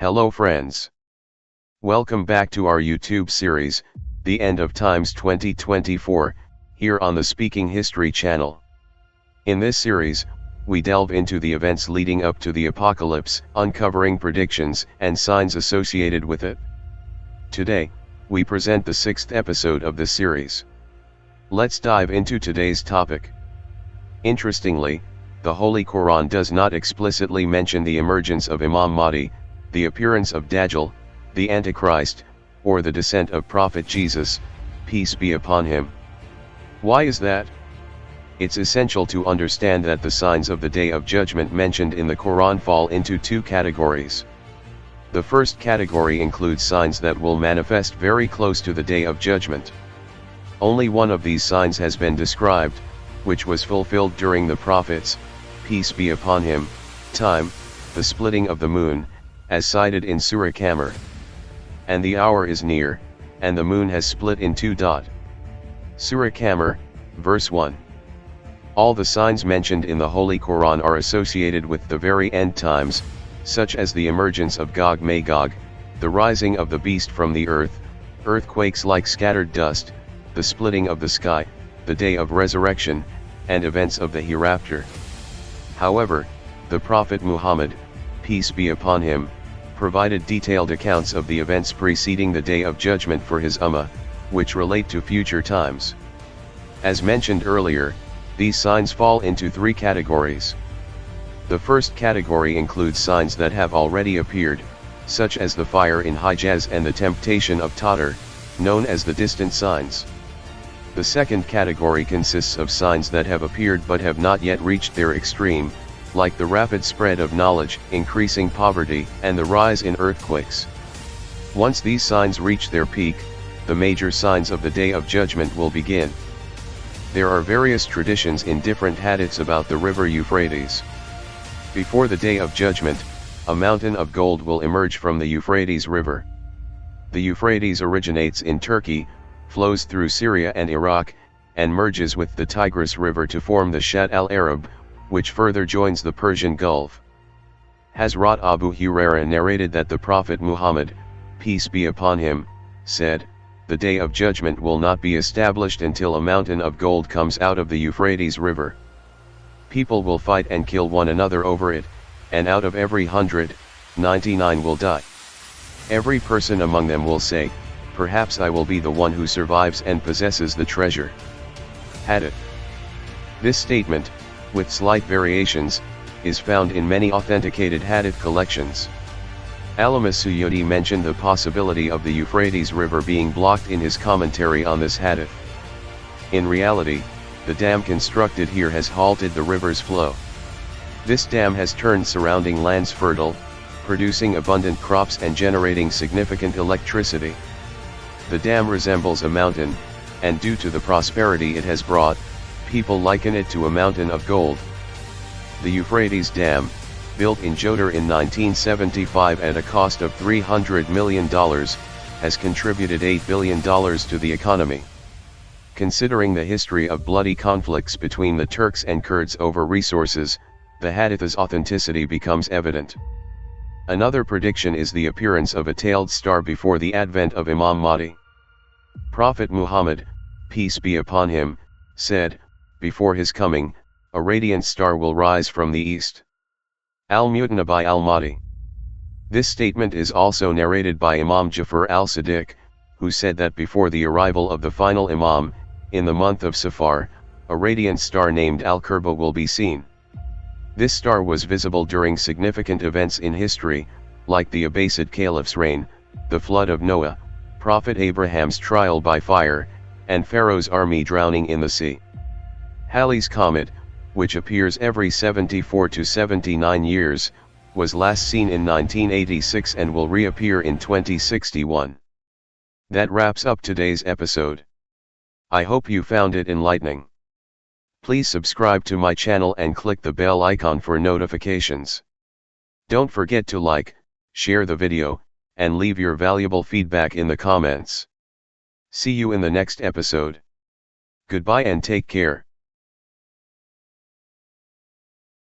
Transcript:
Hello friends. Welcome back to our YouTube series, The End of Times 2024, here on the Speaking History channel. In this series, we delve into the events leading up to the apocalypse, uncovering predictions and signs associated with it. Today, we present the 6th episode of this series. Let's dive into today's topic. Interestingly, the Holy Quran does not explicitly mention the emergence of Imam Mahdi, the appearance of Dajjal, the Antichrist, or the descent of Prophet Jesus, peace be upon him. Why is that? It's essential to understand that the signs of the Day of Judgment mentioned in the Quran fall into two categories. The first category includes signs that will manifest very close to the Day of Judgment. Only one of these signs has been described, which was fulfilled during the Prophet's, peace be upon him, time, the splitting of the moon, as cited in Surah Qamar. And the hour is near, and the moon has split in two. Surah Qamar, verse 1. All the signs mentioned in the Holy Quran are associated with the very end times, such as the emergence of Gog and Magog, the rising of the beast from the earth, earthquakes like scattered dust, the splitting of the sky, the day of resurrection, and events of the hereafter. However, the Prophet Muhammad, peace be upon him, provided detailed accounts of the events preceding the Day of Judgment for his ummah, which relate to future times. As mentioned earlier, these signs fall into three categories. The first category includes signs that have already appeared, such as the fire in Hijaz and the temptation of Tatar, known as the distant signs. The second category consists of signs that have appeared but have not yet reached their extreme, like the rapid spread of knowledge, increasing poverty, and the rise in earthquakes. Once these signs reach their peak, the major signs of the Day of Judgment will begin. There are various traditions in different hadiths about the river Euphrates. Before the Day of Judgment, a mountain of gold will emerge from the Euphrates River. The Euphrates originates in Turkey, flows through Syria and Iraq, and merges with the Tigris River to form the Shatt al-Arab, which further joins the Persian Gulf. Hazrat Abu Hurairah narrated that the Prophet Muhammad, peace be upon him, said, "The Day of Judgment will not be established until a mountain of gold comes out of the Euphrates River. People will fight and kill one another over it, and out of every 100, 99 will die. Every person among them will say, perhaps I will be the one who survives and possesses the treasure." Hadith. This statement, with slight variations, is found in many authenticated hadith collections. Allama Suyuti mentioned the possibility of the Euphrates River being blocked in his commentary on this hadith. In reality, the dam constructed here has halted the river's flow. This dam has turned surrounding lands fertile, producing abundant crops and generating significant electricity. The dam resembles a mountain, and due to the prosperity it has brought, people liken it to a mountain of gold. The Euphrates Dam, built in Jodhpur in 1975 at a cost of $300 million, has contributed $8 billion to the economy. Considering the history of bloody conflicts between the Turks and Kurds over resources, the hadith's authenticity becomes evident. Another prediction is the appearance of a tailed star before the advent of Imam Mahdi. Prophet Muhammad, peace be upon him, said, before his coming, a radiant star will rise from the east. Al-Mutanabbi al-Mahdi. This statement is also narrated by Imam Jafar al-Sadiq, who said that before the arrival of the final Imam, in the month of Safar, a radiant star named Al-Qurba will be seen. This star was visible during significant events in history, like the Abbasid Caliph's reign, the flood of Noah, Prophet Abraham's trial by fire, and Pharaoh's army drowning in the sea. Halley's Comet, which appears every 74 to 79 years, was last seen in 1986 and will reappear in 2061. That wraps up today's episode. I hope you found it enlightening. Please subscribe to my channel and click the bell icon for notifications. Don't forget to like, share the video, and leave your valuable feedback in the comments. See you in the next episode. Goodbye and take care.